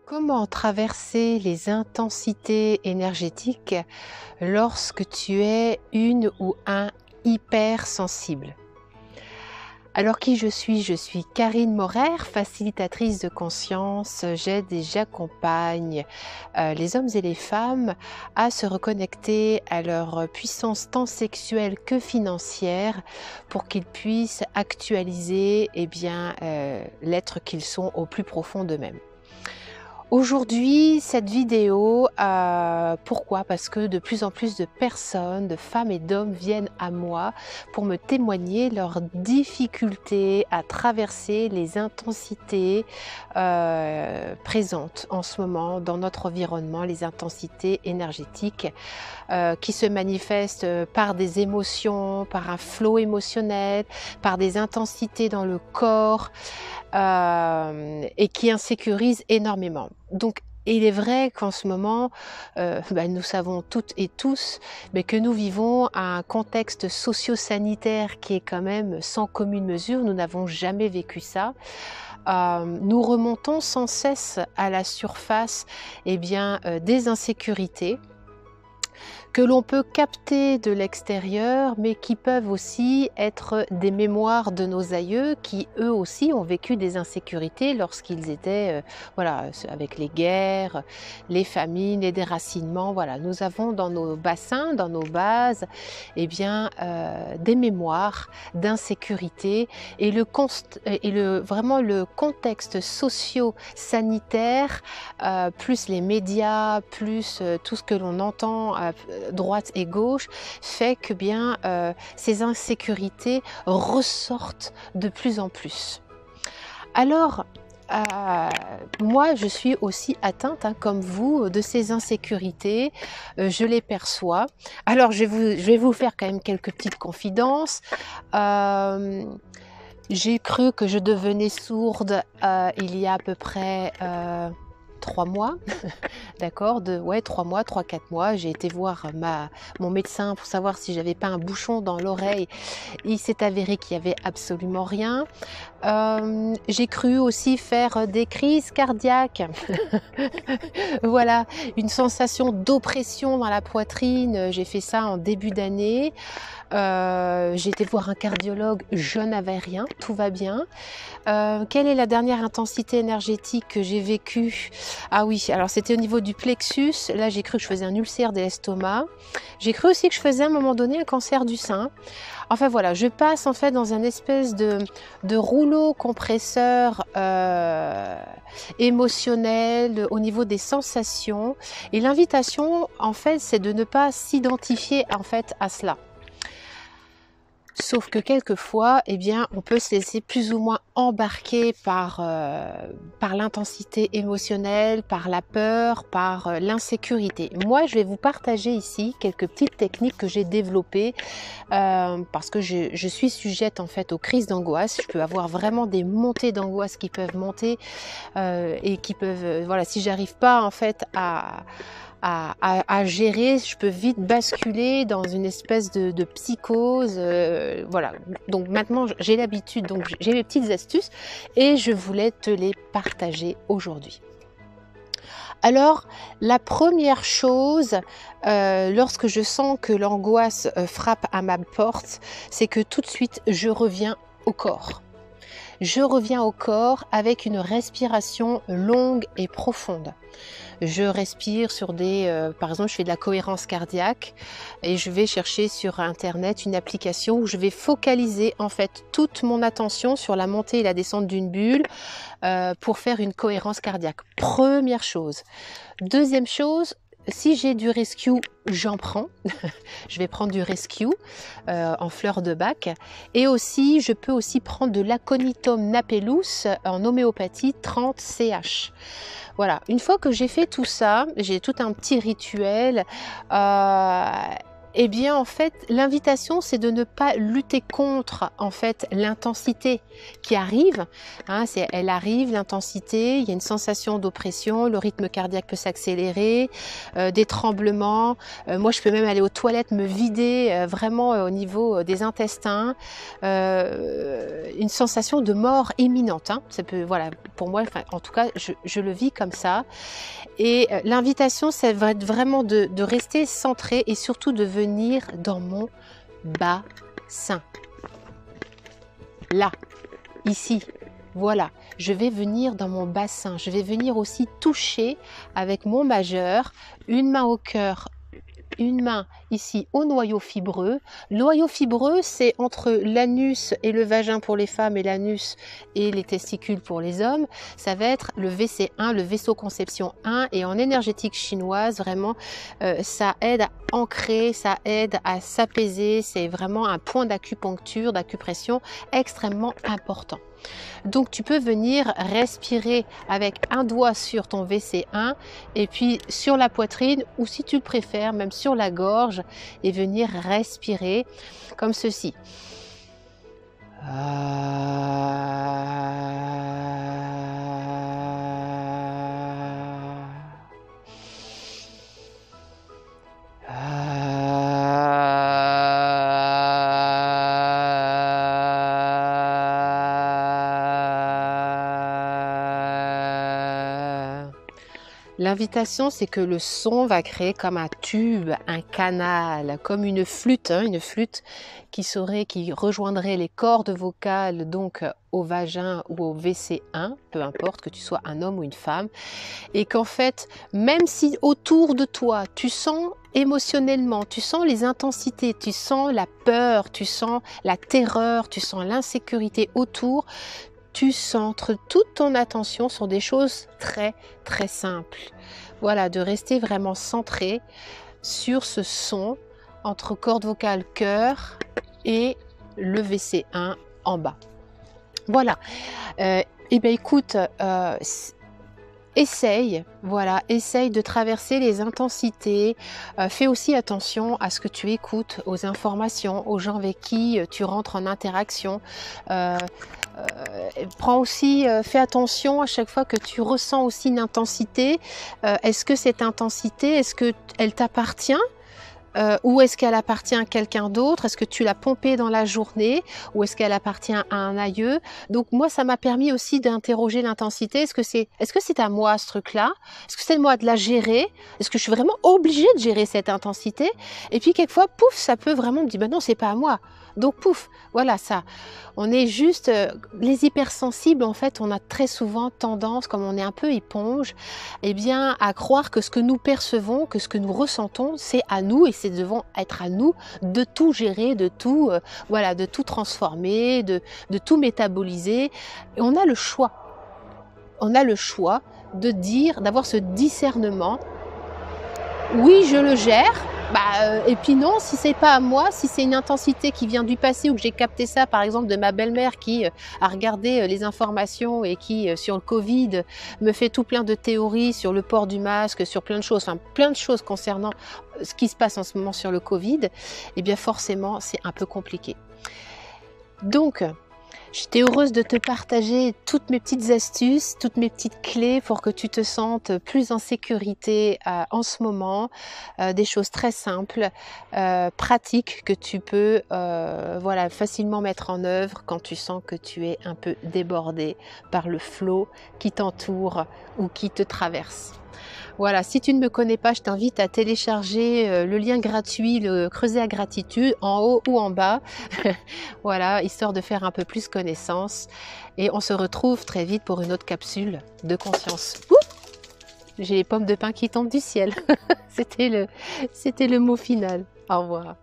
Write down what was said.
Comment traverser les intensités énergétiques lorsque tu es une ou un hypersensible? Alors qui je suis? Je suis Karine Morer, facilitatrice de conscience. J'aide et j'accompagne les hommes et les femmes à se reconnecter à leur puissance tant sexuelle que financière pour qu'ils puissent actualiser l'être qu'ils sont au plus profond d'eux-mêmes. Aujourd'hui, cette vidéo, pourquoi? Parce que de plus en plus de personnes, de femmes et d'hommes viennent à moi pour me témoigner leurs difficultés à traverser les intensités présentes en ce moment dans notre environnement, les intensités énergétiques qui se manifestent par des émotions, par un flot émotionnel, par des intensités dans le corps et qui insécurisent énormément. Donc, il est vrai qu'en ce moment, nous savons toutes et tous que nous vivons un contexte socio-sanitaire qui est quand même sans commune mesure. Nous n'avons jamais vécu ça. Nous remontons sans cesse à la surface des insécurités que l'on peut capter de l'extérieur, mais qui peuvent aussi être des mémoires de nos aïeux qui, eux aussi, ont vécu des insécurités lorsqu'ils étaient avec les guerres, les famines, les déracinements. Voilà, nous avons dans nos bassins, dans nos bases, des mémoires d'insécurité et vraiment le contexte socio-sanitaire, plus les médias, plus tout ce que l'on entend droite et gauche, fait que ces insécurités ressortent de plus en plus. Alors, moi, je suis aussi atteinte, comme vous, de ces insécurités. Je les perçois. Alors, je vais vous faire quand même quelques petites confidences. J'ai cru que je devenais sourde il y a à peu près 3 mois, d'accord, 3 mois, 3-4 mois, j'ai été voir mon médecin pour savoir si j'avais pas un bouchon dans l'oreille. Il s'est avéré qu'il y avait absolument rien. J'ai cru aussi faire des crises cardiaques. Voilà, une sensation d'oppression dans la poitrine. J'ai fait ça en début d'année. J'ai été voir un cardiologue, je n'avais rien, tout va bien. Quelle est la dernière intensité énergétique que j'ai vécue? Ah oui, alors c'était au niveau du plexus. Là, j'ai cru que je faisais un ulcère de l'estomac. J'ai cru aussi que je faisais à un moment donné un cancer du sein. Enfin voilà, je passe en fait dans un espèce de rouleau compresseur émotionnel au niveau des sensations. Et l'invitation, en fait, c'est de ne pas s'identifier en fait à cela. Sauf que quelquefois, on peut se laisser plus ou moins embarquer par l'intensité émotionnelle, par la peur, par l'insécurité. Moi, je vais vous partager ici quelques petites techniques que j'ai développées parce que je suis sujette en fait aux crises d'angoisse. Je peux avoir vraiment des montées d'angoisse qui peuvent monter et qui peuvent, si j'arrive pas en fait à gérer, je peux vite basculer dans une espèce de psychose. Voilà, donc maintenant j'ai l'habitude, donc j'ai mes petites astuces et je voulais te les partager aujourd'hui. Alors, la première chose, lorsque je sens que l'angoisse frappe à ma porte, c'est que tout de suite je reviens au corps. Je reviens au corps avec une respiration longue et profonde. Je respire sur par exemple, je fais de la cohérence cardiaque et je vais chercher sur internet une application où je vais focaliser en fait toute mon attention sur la montée et la descente d'une bulle pour faire une cohérence cardiaque. Première chose. Deuxième chose, si j'ai du rescue, j'en prends. Je vais prendre du rescue en fleur de bac. Et aussi, je peux aussi prendre de l'aconitum napellus en homéopathie 30 CH. Voilà, une fois que j'ai fait tout ça, j'ai tout un petit rituel eh bien en fait l'invitation c'est de ne pas lutter contre en fait l'intensité qui arrive, hein, elle arrive, l'intensité, il y a une sensation d'oppression, le rythme cardiaque peut s'accélérer, des tremblements, moi je peux même aller aux toilettes me vider vraiment au niveau des intestins, une sensation de mort imminente, hein. Ça peut, voilà, pour moi, enfin, en tout cas je le vis comme ça. Et l'invitation, ça va être vraiment de rester centré et surtout de venir dans mon bassin. Là, ici, voilà. Je vais venir dans mon bassin. Je vais venir aussi toucher avec mon majeur, une main au cœur, une main ici au noyau fibreux. Le noyau fibreux, c'est entre l'anus et le vagin pour les femmes et l'anus et les testicules pour les hommes. Ça va être le VC1, le vaisseau conception 1. Et en énergétique chinoise, vraiment, ça aide à ancrer, ça aide à s'apaiser. C'est vraiment un point d'acupuncture, d'acupression extrêmement important. Donc tu peux venir respirer avec un doigt sur ton VC1 et puis sur la poitrine ou si tu le préfères même sur la gorge et venir respirer comme ceci. L'invitation, c'est que le son va créer comme un tube, un canal, comme une flûte, hein, une flûte qui rejoindrait les cordes vocales, donc au vagin ou au VC1, peu importe que tu sois un homme ou une femme, et qu'en fait, même si autour de toi, tu sens émotionnellement, tu sens les intensités, tu sens la peur, tu sens la terreur, tu sens l'insécurité autour, tu centres toute ton attention sur des choses très très simples. Voilà, de rester vraiment centré sur ce son entre corde vocale cœur et le VC1 en bas. Voilà, et bien écoute, essaye, voilà, essaye de traverser les intensités, fais aussi attention à ce que tu écoutes, aux informations, aux gens avec qui tu rentres en interaction. Prends aussi, fais attention à chaque fois que tu ressens aussi une intensité. Est-ce que cette intensité, est-ce qu'elle t'appartient? Ou est-ce qu'elle appartient à quelqu'un d'autre? Est-ce que tu l'as pompée dans la journée? Ou est-ce qu'elle appartient à un aïeux? Donc moi, ça m'a permis aussi d'interroger l'intensité. Est-ce que c'est à moi ce truc-là? Est-ce que c'est à moi de la gérer? Est-ce que je suis vraiment obligée de gérer cette intensité? Et puis quelquefois, pouf, ça peut vraiment me dire, ben non, c'est pas à moi. Donc pouf, voilà ça. On est juste, les hypersensibles en fait, on a très souvent tendance, comme on est un peu éponge, eh bien à croire que ce que nous percevons, que ce que nous ressentons, c'est à nous et c'est devant être à nous de tout gérer, de tout, voilà, de tout transformer, de tout métaboliser. Et on a le choix. On a le choix de dire, d'avoir ce discernement. Oui, je le gère. Et puis non, si c'est pas à moi, si c'est une intensité qui vient du passé ou que j'ai capté ça par exemple de ma belle-mère qui a regardé les informations et qui sur le Covid me fait tout plein de théories sur le port du masque, sur plein de choses, enfin plein de choses concernant ce qui se passe en ce moment sur le Covid, eh bien forcément c'est un peu compliqué. Donc j'étais heureuse de te partager toutes mes petites astuces, toutes mes petites clés pour que tu te sentes plus en sécurité en ce moment. Des choses très simples, pratiques que tu peux voilà, facilement mettre en œuvre quand tu sens que tu es un peu débordé par le flot qui t'entoure ou qui te traverse. Voilà, si tu ne me connais pas, je t'invite à télécharger le lien gratuit, le Creuser à gratitude, en haut ou en bas. Voilà, histoire de faire un peu plus connaissance. Et on se retrouve très vite pour une autre capsule de conscience. J'ai les pommes de pin qui tombent du ciel. C'était le mot final. Au revoir.